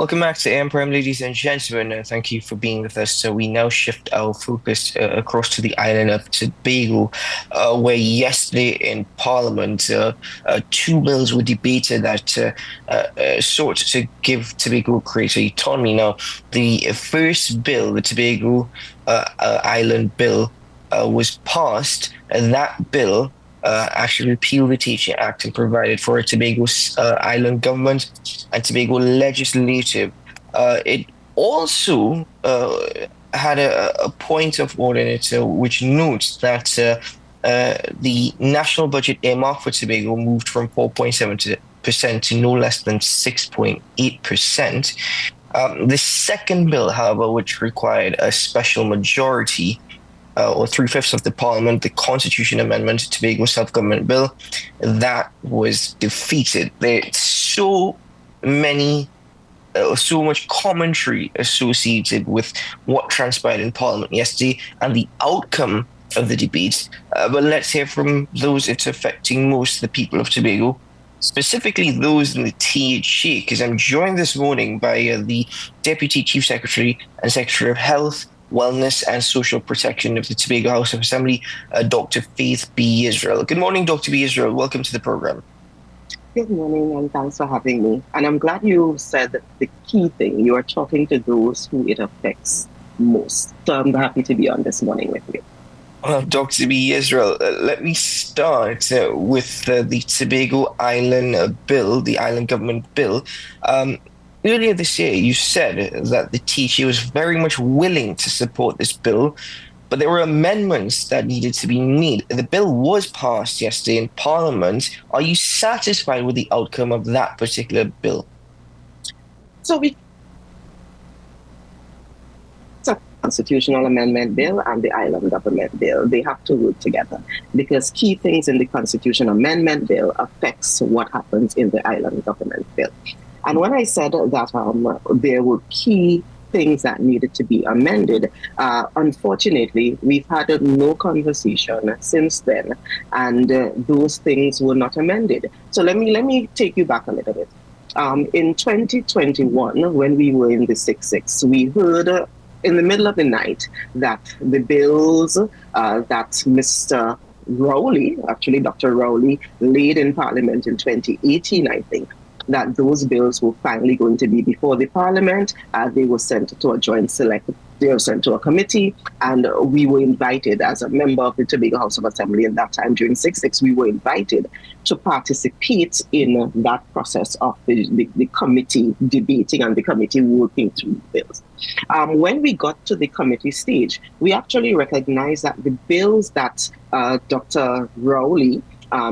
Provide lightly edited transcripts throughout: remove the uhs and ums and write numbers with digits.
Welcome back to AM Prime, ladies and gentlemen. Thank you for being with us. So we now shift our focus across to the island of Tobago, where yesterday in Parliament, two bills were debated that sought to give Tobago greater autonomy. Now, the first bill, the Tobago Island Bill, was passed, and that bill actually repealed the Teaching Act and provided for a Tobago island government and Tobago legislative. It also had a point of order in it, which notes that the national budget earmark for Tobago moved from 4.7% to no less than 6.8%. The second bill, however, which required a special majority, or three-fifths of the parliament, the Constitution Amendment to Tobago Self-Government Bill, that was defeated. There's so much commentary associated with what transpired in Parliament yesterday and the outcome of the debates. But let's hear from those it's affecting most, the people of Tobago, specifically those in the THC, because I'm joined this morning by the Deputy Chief Secretary and Secretary of Health, Wellness and Social Protection of the Tobago House of Assembly, Dr. Faith B. Israel. Good morning, Dr. B. Israel. Welcome to the program. Good morning, and thanks for having me. And I'm glad you said that the key thing, you are talking to those who it affects most. So I'm happy to be on this morning with you. Dr. B. Israel, let me start with the Tobago Island Bill, the Island Government Bill. Earlier this year, you said that the THC was very much willing to support this bill, but there were amendments that needed to be made. The bill was passed yesterday in Parliament. Are you satisfied with the outcome of that particular bill? So it's a constitutional amendment bill and the island government bill. They have to work together because key things in the constitution amendment bill affects what happens in the island government bill. And when I said that there were key things that needed to be amended, unfortunately, we've had no conversation since then, and those things were not amended. So let me take you back a little bit. In 2021, when we were in the 6-6, we heard in the middle of the night that the bills that Mr. Rowley, actually Dr. Rowley, laid in Parliament in 2018, I think, that those bills were finally going to be before the Parliament. They were sent to a joint select, they were sent to a committee, and we were invited as a member of the Tobago House of Assembly in that time during 6-6, we were invited to participate in that process of the committee debating and the committee working through the bills. When we got to the committee stage, we actually recognized that the bills that Dr. Rowley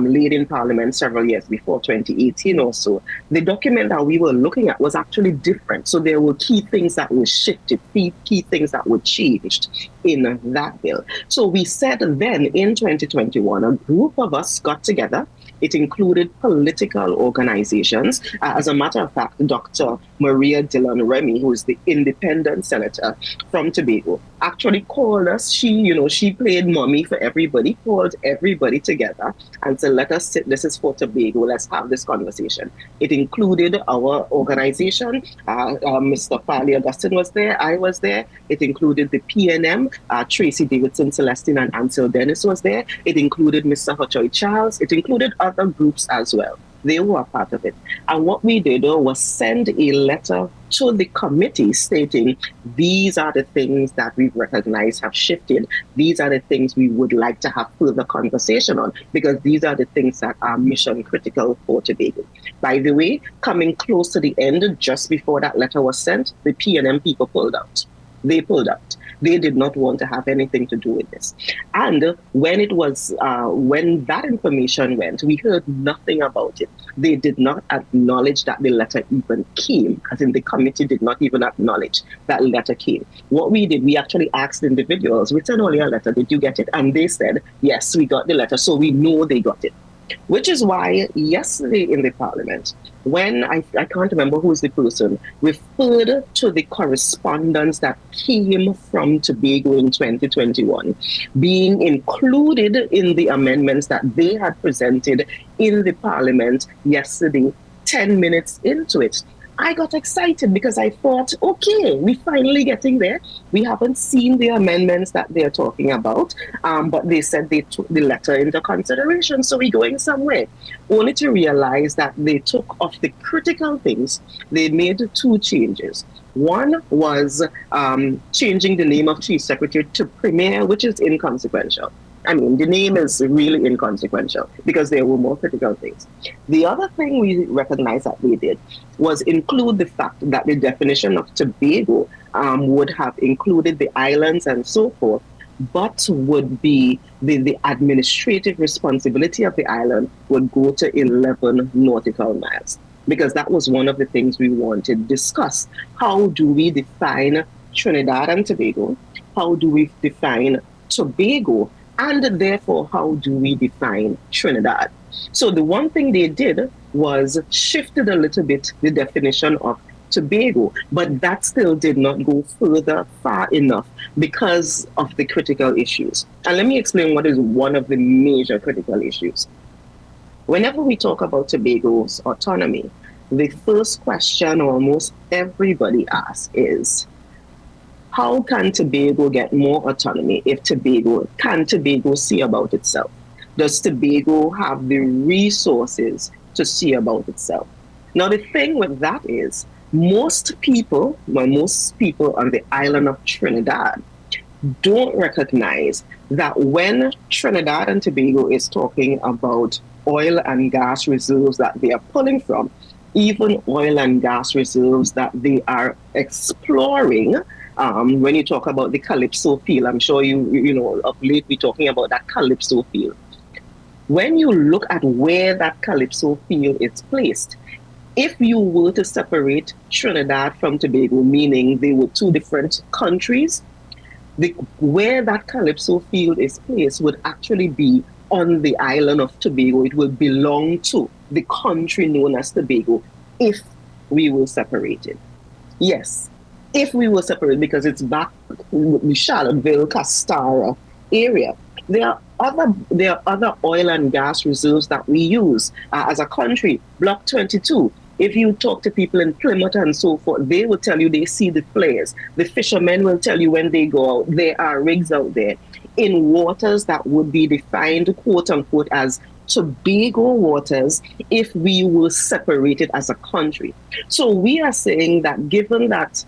laid in Parliament several years before 2018 or so, the document that we were looking at was actually different. So there were key things that were shifted, key things that were changed in that bill. So we said then in 2021, a group of us got together. It included political organizations. As a matter of fact, Dr. Maria Dillon Remy, who is the independent senator from Tobago, actually called us. She played mommy for everybody, called everybody together and said, let us sit, this is for Tobago, let's have this conversation. It included our organization. Mr. Farley Augustine was there, I was there. It included the PNM, Tracy Davidson Celestine and Ansel Dennis was there. It included Mr. Hochoy Charles. It included other groups as well. They were a part of it. And what we did was send a letter to the committee stating, these are the things that we've recognized have shifted. These are the things we would like to have further conversation on, because these are the things that are mission critical for Tobago. By the way, coming close to the end, just before that letter was sent, the PNM people pulled out. They pulled out. They did not want to have anything to do with this. And when that information went, we heard nothing about it. They did not acknowledge that the letter even came, as in the committee did not even acknowledge that letter came. What we did, we actually asked individuals, we sent only a letter, did you get it? And they said, yes, we got the letter, so we know they got it. Which is why yesterday in the Parliament, when I can't remember who's the person, referred to the correspondence that came from Tobago in 2021 being included in the amendments that they had presented in the Parliament yesterday, 10 minutes into it. I got excited because I thought, okay, we're finally getting there. We haven't seen the amendments that they're talking about, but they said they took the letter into consideration, so we're going somewhere. Only to realize that they took off the critical things. They made two changes. One was changing the name of Chief Secretary to Premier, which is inconsequential. I mean, the name is really inconsequential because there were more critical things. The other thing we recognize that they did was include the fact that the definition of Tobago would have included the islands and so forth, but would be the administrative responsibility of the island would go to 11 nautical miles. Because that was one of the things we wanted to discuss. How do we define Trinidad and Tobago? How do we define Tobago? And therefore, how do we define Trinidad? So the one thing they did was shifted a little bit the definition of Tobago, but that still did not go far enough because of the critical issues. And let me explain what is one of the major critical issues. Whenever we talk about Tobago's autonomy, the first question almost everybody asks is, how can Tobago get more autonomy if can Tobago see about itself? Does Tobago have the resources to see about itself? Now, the thing with that is, most people on the island of Trinidad don't recognize that when Trinidad and Tobago is talking about oil and gas reserves that they are pulling from, even oil and gas reserves that they are exploring. When you talk about the Calypso field, I'm sure you know of late we're talking about that Calypso field. When you look at where that Calypso field is placed, if you were to separate Trinidad from Tobago, meaning they were two different countries, where that Calypso field is placed would actually be on the island of Tobago. It will belong to the country known as Tobago if we were separated. Yes, if we were separated, because it's back in the Charlottesville, Castara area. There are other oil and gas reserves that we use as a country. Block 22. If you talk to people in Plymouth and so forth, they will tell you they see the flares. The fishermen will tell you when they go out, there are rigs out there in waters that would be defined, quote unquote, as Tobago waters if we were separated as a country. So we are saying that given that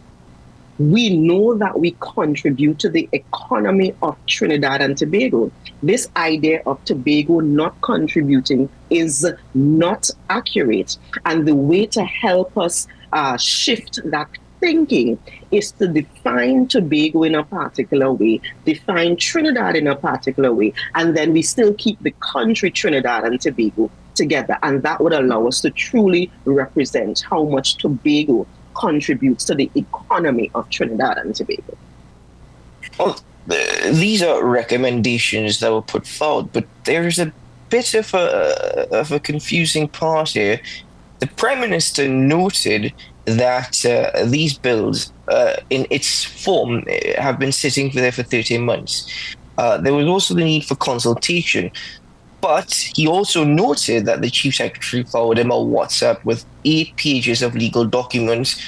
we know that we contribute to the economy of Trinidad and Tobago, this idea of Tobago not contributing is not accurate. And the way to help us shift that thinking is to define Tobago in a particular way, define Trinidad in a particular way, and then we still keep the country Trinidad and Tobago together. And that would allow us to truly represent how much Tobago contributes to the economy of Trinidad and Tobago. Well, these are recommendations that were put forward, but there is a bit of a confusing part here. The Prime Minister noted that these bills, in its form, have been sitting there for 13 months. There was also the need for consultation. But he also noted that the Chief Secretary forwarded him a WhatsApp with 8 pages of legal documents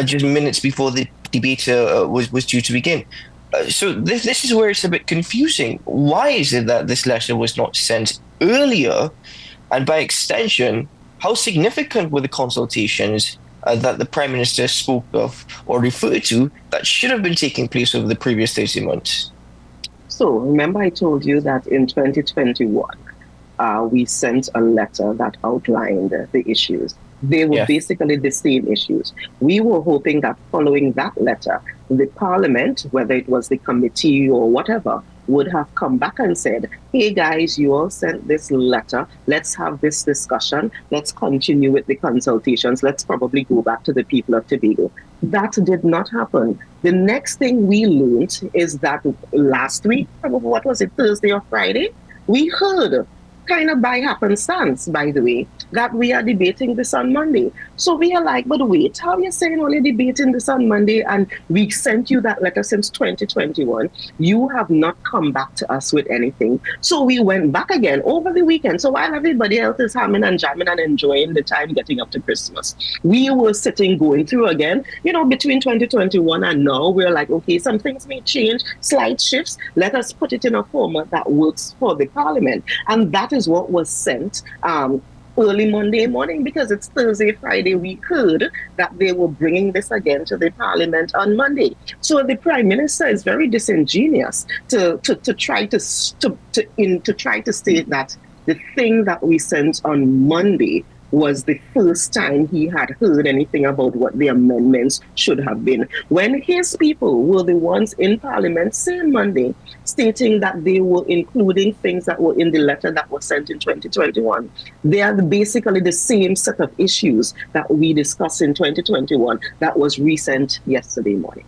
just minutes before the debate was due to begin. So this is where it's a bit confusing. Why is it that this letter was not sent earlier? And by extension, how significant were the consultations that the Prime Minister spoke of or referred to that should have been taking place over the previous 30 months? So remember I told you that in 2021, we sent a letter that outlined the issues. They were basically the same issues. We were hoping that following that letter, the Parliament, whether it was the committee or whatever, would have come back and said, hey guys, you all sent this letter. Let's have this discussion. Let's continue with the consultations. Let's probably go back to the people of Tobago. That did not happen. The next thing we learned is that last week, what was it, Thursday or Friday, we heard, kind of by happenstance, by the way, that we are debating this on Monday. So we are like, but wait, how are you saying only debating this on Monday and we sent you that letter since 2021? You have not come back to us with anything. So we went back again over the weekend. So while everybody else is hamming and jamming and enjoying the time getting up to Christmas, we were sitting going through again, between 2021 and now, we're like, okay, some things may change, slight shifts. Let us put it in a format that works for the Parliament. And that is what was sent early Monday morning, because it's Thursday, Friday. We heard that they were bringing this again to the Parliament on Monday. So the Prime Minister is very disingenuous to try to try to state that the thing that we sent on Monday was the first time he had heard anything about what the amendments should have been. When his people were the ones in Parliament saying Monday, stating that they were including things that were in the letter that was sent in 2021. They are basically the same set of issues that we discussed in 2021 that was resent yesterday morning.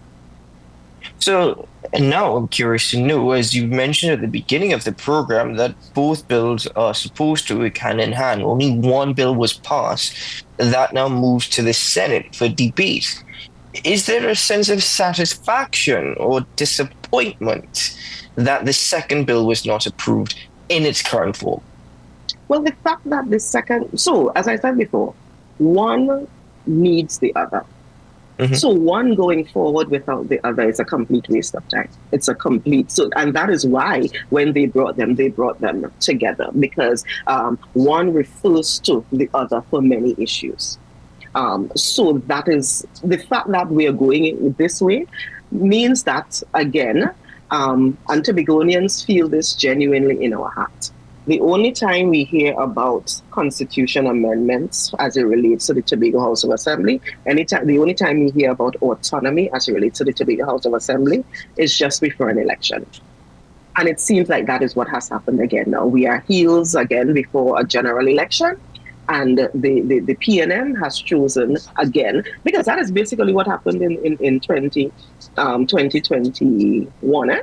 So now I'm curious to know, as you mentioned at the beginning of the program, that both bills are supposed to work hand in hand. Only one bill was passed. That now moves to the Senate for debate. Is there a sense of satisfaction or disappointment that the second bill was not approved in its current form? Well, the fact that so as I said before, one needs the other. Mm-hmm. So one going forward without the other is a complete waste of time. It's a complete, and that is why when they brought them together, because one refers to the other for many issues. So that is the fact that we are going this way means that, again, and Tobagonians feel this genuinely in our heart. The only time we hear about constitution amendments as it relates to the Tobago House of Assembly, the only time we hear about autonomy as it relates to the Tobago House of Assembly is just before an election. And it seems like that is what has happened again now. We are heels again before a general election, and the PNM has chosen again, because that is basically what happened in 2021.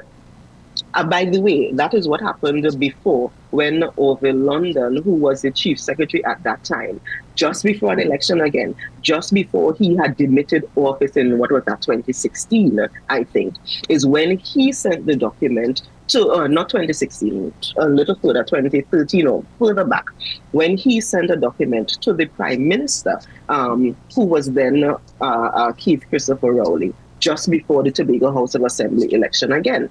By the way, that is what happened before, when Orville London, who was the chief secretary at that time, just before an election again, just before he had demitted office in, 2016, I think, is when he sent the document to, not 2016, a little further, 2013 or further back, when he sent a document to the Prime Minister, who was then Keith Christopher Rowley, just before the Tobago House of Assembly election again.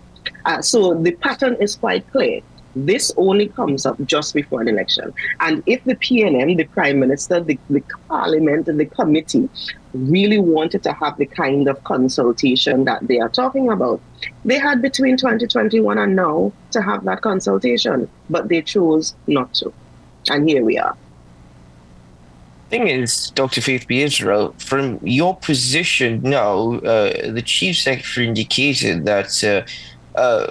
So the pattern is quite clear. This only comes up just before an election. And if the PNM, the Prime Minister, the Parliament, and the committee really wanted to have the kind of consultation that they are talking about, they had between 2021 and now to have that consultation, but they chose not to. And here we are. Thing is, Dr. Faith B. Israel, from your position now, the Chief Secretary indicated that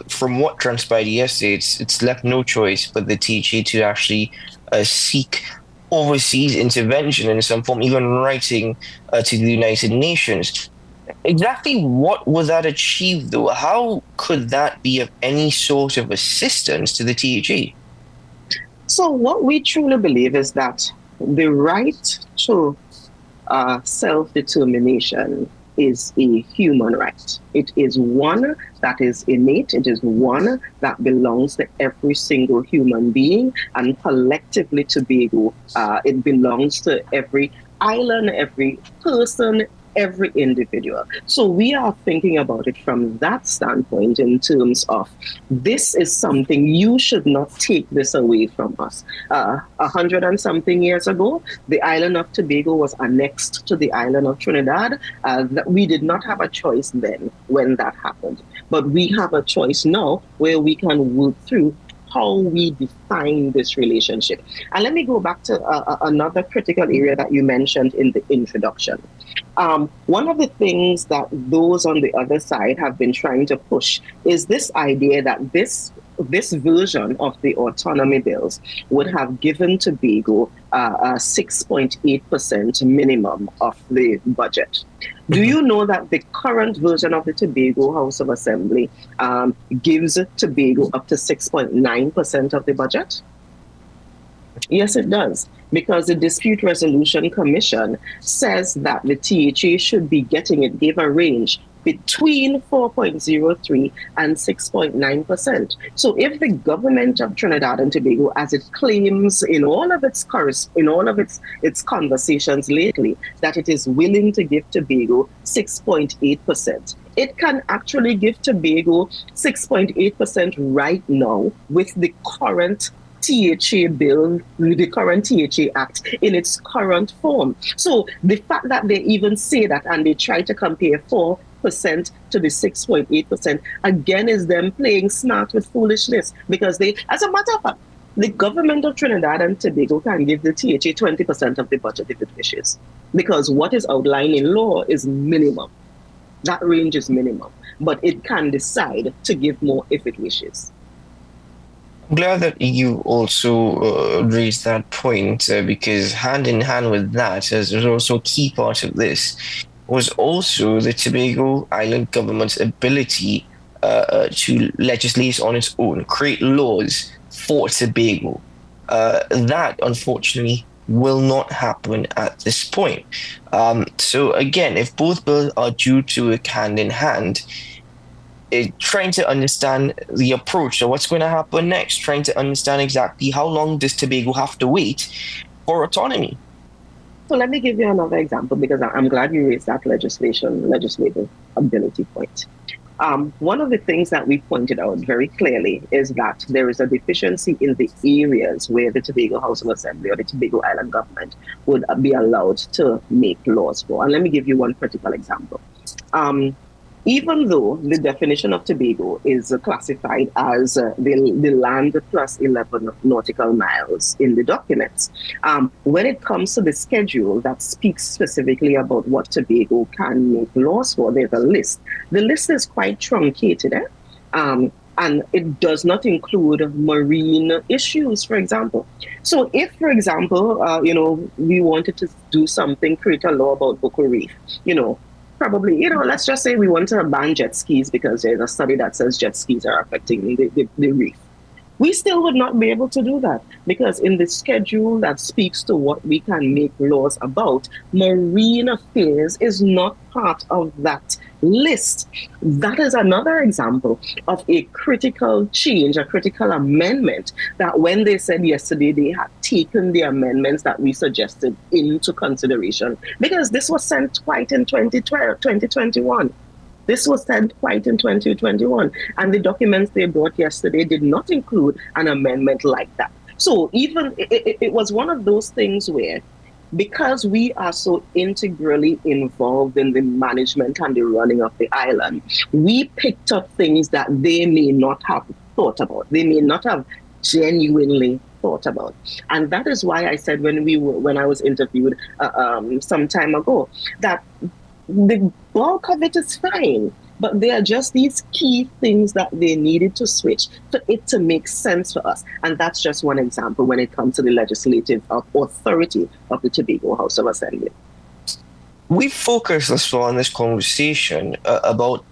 from what transpired yesterday, it's left no choice but the THA to actually seek overseas intervention in some form, even writing to the United Nations. Exactly what would that achieve, though? How could that be of any sort of assistance to the THA? So what we truly believe is that the right to self-determination is a human right. It is one that is innate. It is one that belongs to every single human being, and collectively Tobago, it belongs to every island, every person, every individual. So we are thinking about it from that standpoint, in terms of this is something, you should not take this away from us. 100 and something years ago, the island of Tobago was annexed to the island of Trinidad. We did not have a choice then when that happened, but we have a choice now where we can work through how we define this relationship. And let me go back to another critical area that you mentioned in the introduction. One of the things that those on the other side have been trying to push is this idea that this version of the autonomy bills would have given Tobago a 6.8% minimum of the budget. Do you know that the current version of the Tobago House of Assembly gives Tobago up to 6.9% of the budget? Yes, it does. Because the Dispute Resolution Commission says that the THA should be getting, it gave a range between 4.03 and 6.9%. So if the government of Trinidad and Tobago, as it claims in all of its its conversations lately, that it is willing to give Tobago 6.8%, it can actually give Tobago 6.8% right now with the current THA bill, the current THA Act in its current form. So the fact that they even say that and they try to compare 4% to the 6.8%, again, is them playing smart with foolishness, because they, as a matter of fact, the government of Trinidad and Tobago can give the THA 20% of the budget if it wishes, because what is outlined in law is minimum. That range is minimum, but it can decide to give more if it wishes. I'm glad that you also raised that point, because hand in hand with that, as there's also a key part of this, was also the Tobago Island government's ability to legislate on its own, create laws for Tobago. That, unfortunately, will not happen at this point. So again, if both bills are due to work hand in hand, trying to understand the approach of what's going to happen next, trying to understand exactly how long does Tobago have to wait for autonomy. So let me give you another example, because I'm glad you raised that legislative ability point. One of the things that we pointed out very clearly is that there is a deficiency in the areas where the Tobago House of Assembly or the Tobago Island government would be allowed to make laws for. And let me give you one critical example. Even though the definition of Tobago is classified as the land plus 11 nautical miles in the documents, when it comes to the schedule that speaks specifically about what Tobago can make laws for, there's a list. The list is quite truncated, and it does not include marine issues, for example. So if, for example, we wanted to do something, create a law about Bucko Reef, probably, let's just say we want to ban jet skis because there's a study that says jet skis are affecting the reef. We still would not be able to do that, because in the schedule that speaks to what we can make laws about, marine affairs is not part of that list. That is another example of a critical change, a critical amendment, that when they said yesterday they had taken the amendments that we suggested into consideration, because this was sent quite in 2021. This was sent quite in 2021, and the documents they brought yesterday did not include an amendment like that. So even it was one of those things where, because we are so integrally involved in the management and the running of the island, we picked up things that they may not have thought about. They may not have genuinely thought about. And that is why I said when I was interviewed some time ago, that the bulk of it is fine, but there are just these key things that they needed to switch for it to make sense for us. And that's just one example when it comes to the legislative authority of the Tobago House of Assembly. We focused thus far in this conversation about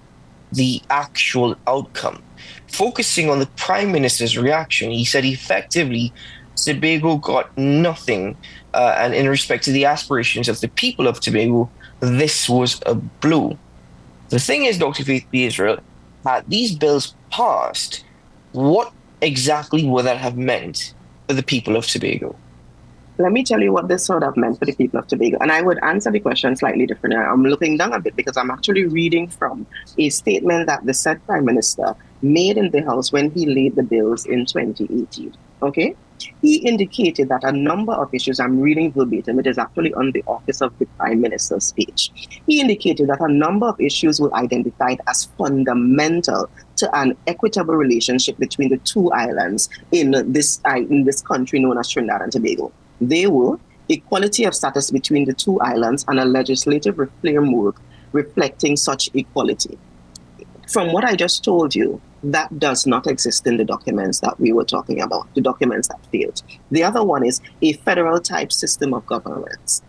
the actual outcome, focusing on the Prime Minister's reaction. He said effectively Tobago got nothing, and in respect to the aspirations of the people of Tobago, this was a blow. The thing is, Dr. Faith B. Israel, had these bills passed, what exactly would that have meant for the people of Tobago? Let me tell you what this would have meant for the people of Tobago. And I would answer the question slightly differently. I'm looking down a bit because I'm actually reading from a statement that the said Prime Minister made in the House when he laid the bills in 2018. Okay? He indicated that a number of issues, I'm reading verbatim, it is actually on the Office of the Prime Minister's page. He indicated that a number of issues were identified as fundamental to an equitable relationship between the two islands in this country known as Trinidad and Tobago. They were equality of status between the two islands and a legislative framework reflecting such equality. From what I just told you, that does not exist in the documents that we were talking about, the documents that failed. The other one is a federal type system of governance.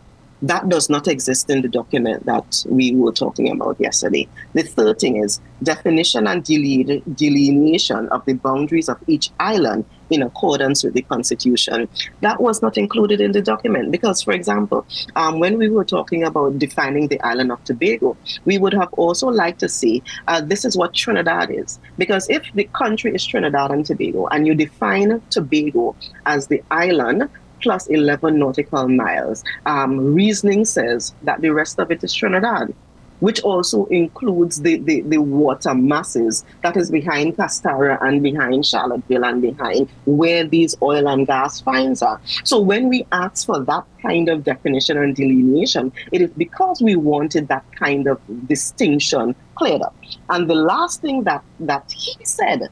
That does not exist in the document that we were talking about yesterday. The third thing is definition and delineation of the boundaries of each island in accordance with the Constitution. That was not included in the document because, for example, when we were talking about defining the island of Tobago, we would have also liked to see this is what Trinidad is. Because if the country is Trinidad and Tobago and you define Tobago as the island plus 11 nautical miles, reasoning says that the rest of it is Trinidad, which also includes the water masses that is behind Castara and behind Charlottesville and behind where these oil and gas finds are. So when we ask for that kind of definition and delineation, it is because we wanted that kind of distinction cleared up. And the last thing that he said,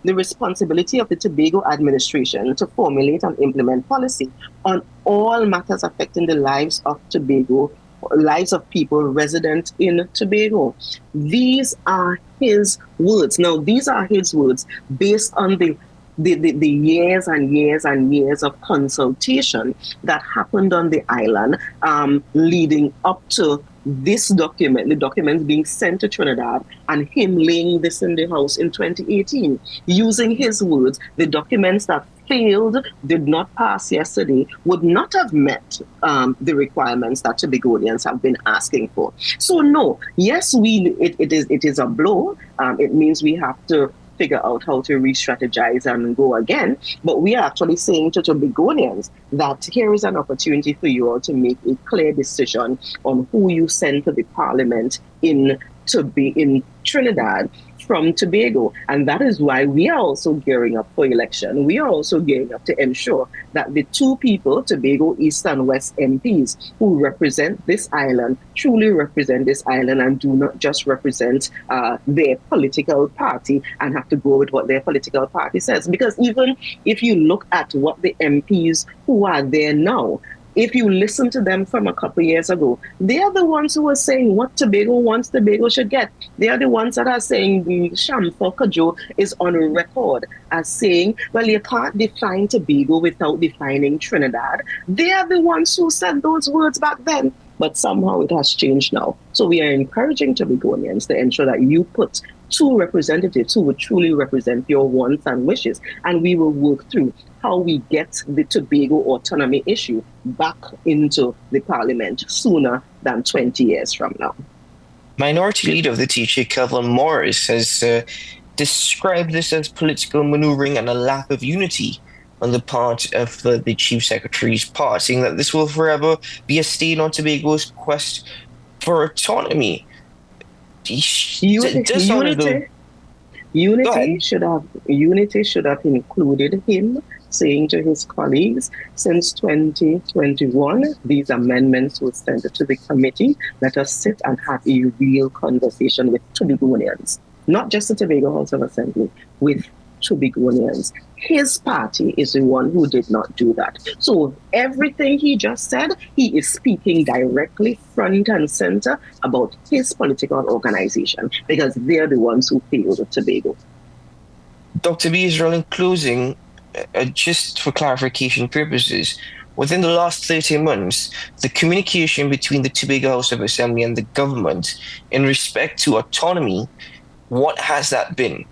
the responsibility of the Tobago administration to formulate and implement policy on all matters affecting the lives of people resident in Tobago. These are his words. Now, these are his words based on the years and years and years of consultation that happened on the island leading up to this document, the documents being sent to Trinidad, and him laying this in the House in 2018. Using his words, the documents that failed, did not pass yesterday, would not have met the requirements that Tobagonians have been asking for. So no, yes, it is a blow. It means we have to figure out how to re-strategize and go again. But we are actually saying to Tobagonians that here is an opportunity for you all to make a clear decision on who you send to the parliament in Trinidad from Tobago. And that is why we are also gearing up for election. We are also gearing up to ensure that the two people, Tobago East and West MPs, who represent this island, truly represent this island and do not just represent their political party and have to go with what their political party says. Because even if you look at what the MPs who are there now, if you listen to them from a couple of years ago, they are the ones who are saying what Tobago wants Tobago should get. They are the ones that are saying the sham for 𝐤𝐿 is on record as saying, well, you can't define Tobago without defining Trinidad. They are the ones who said those words back then, but somehow it has changed now. So we are encouraging Tobagonians to ensure that you put two representatives who would truly represent your wants and wishes, and we will work through how we get the Tobago autonomy issue back into the parliament sooner than 20 years from now. Minority Leader of the teacher, Kelvin Morris, has described this as political maneuvering and a lack of unity on the part of the Chief Secretary's part, saying that this will forever be a stain on Tobago's quest for autonomy. Unity should have included him saying to his colleagues, since 2021, these amendments were sent to the committee. Let us sit and have a real conversation with Tobagonians, not just the Tobago House of Assembly, with Tobagonians. His party is the one who did not do that. So everything he just said, he is speaking directly front and center about his political organization, because they're the ones who failed Tobago. Dr. B. Israel, in closing, just for clarification purposes, within the last 30 months, the communication between the Tobago House of Assembly and the government in respect to autonomy, what has that been?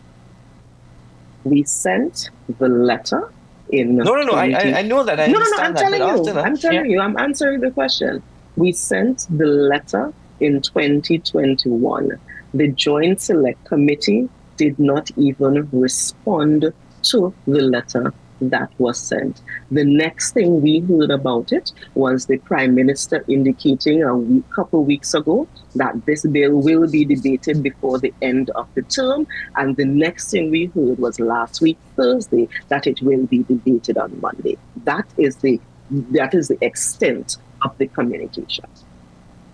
We sent the letter in... No, I know that. I'm telling you, I'm answering the question. We sent the letter in 2021. The Joint Select Committee did not even respond to the letter that was sent. The next thing we heard about it was the Prime Minister indicating a couple weeks ago that this bill will be debated before the end of the term. And the next thing we heard was last week, Thursday, that it will be debated on Monday. That is the extent of the communication.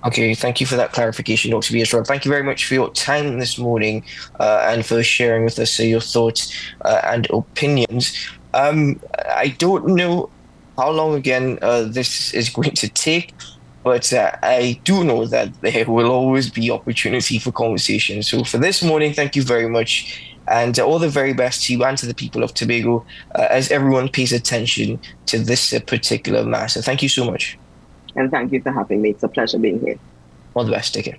Okay, thank you for that clarification, Dr. B. Israel. Thank you very much for your time this morning and for sharing with us your thoughts and opinions. I don't know how long again this is going to take, but I do know that there will always be opportunity for conversation. So for this morning, thank you very much, and all the very best to you and to the people of Tobago as everyone pays attention to this particular matter. Thank you so much. And thank you for having me. It's a pleasure being here. All the best. Take care.